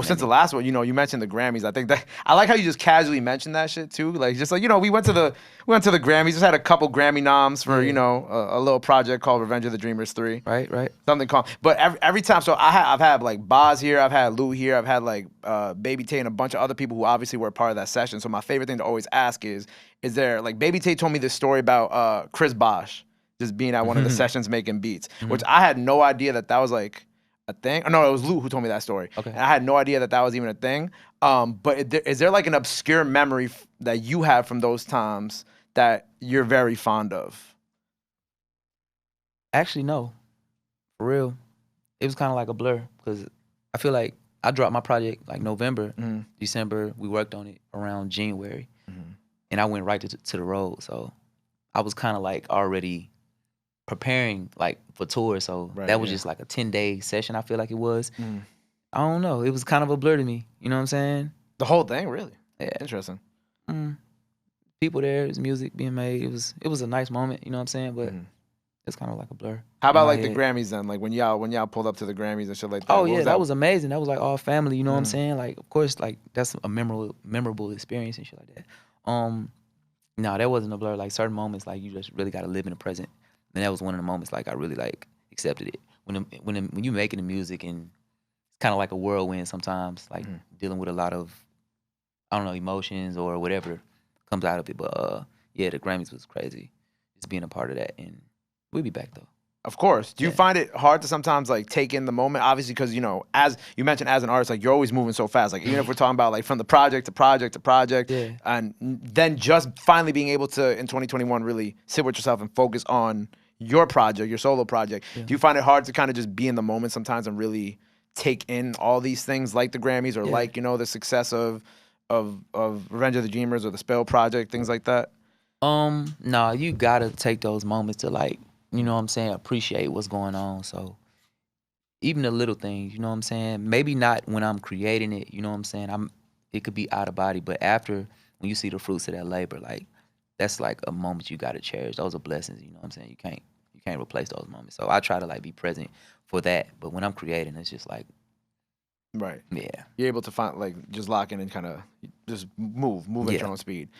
since the last one, you know, you mentioned the Grammys. I think that I like how you just casually mentioned that shit too. Like just like, you know, we went to the Grammys, just had a couple Grammy noms for, you know, a little project called Revenge of the Dreamers 3. Right. Something called, but every time, so I've had like Boz here, I've had Lou here, I've had like Baby Tay and a bunch of other people who obviously were part of that session. So my favorite thing to always ask is there, like Baby Tay told me this story about Chris Bosh just being at one of the sessions making beats, which I had no idea that was like a thing. Oh, no, it was Lou who told me that story. Okay. And I had no idea that was even a thing. But is there like an obscure memory that you have from those times that you're very fond of? Actually, no. For real. It was kind of like a blur because I feel like I dropped my project like November, December. We worked on it around January. And I went right to the road. So I was kind of like already preparing like for tour. So that was just like a 10-day session, I feel like it was. I don't know. It was kind of a blur to me. You know what I'm saying? The whole thing, really? Yeah. Interesting. People there, there's music being made. It was a nice moment, you know what I'm saying? But it's kind of like a blur. How about like the Grammys then? Like when y'all pulled up to the Grammys and shit like that? Oh yeah, that was amazing. That was like all family, you know what I'm saying? Like of course, like that's a memorable experience and shit like that. No, that wasn't a blur. Like certain moments, like you just really gotta live in the present. And that was one of the moments like I really like accepted it. When you making the music and it's kind of like a whirlwind sometimes, like dealing with a lot of I don't know emotions or whatever comes out of it. But yeah, the Grammys was crazy. Just being a part of that, and we'll be back though. Of course. Do you find it hard to sometimes like take in the moment? Obviously, because you know, as you mentioned, as an artist, like you're always moving so fast. Like even if we're talking about like from the project to project to project, and then just finally being able to in 2021 really sit with yourself and focus on your project, your solo project. Do you find it hard to kind of just be in the moment sometimes and really take in all these things like the Grammys or like you know the success of Revenge of the Dreamers or the Spell project, things like that? Nah, you gotta take those moments to like, you know what I'm saying, appreciate what's going on. So even the little things, you know what I'm saying? Maybe not when I'm creating it, you know what I'm saying? It could be out of body, but after when you see the fruits of that labor, like that's like a moment you gotta cherish. Those are blessings, you know what I'm saying? You can't replace those moments. So I try to like be present for that. But when I'm creating, it's just like right. Yeah. You're able to find like just lock in and kind of just move at your own speed.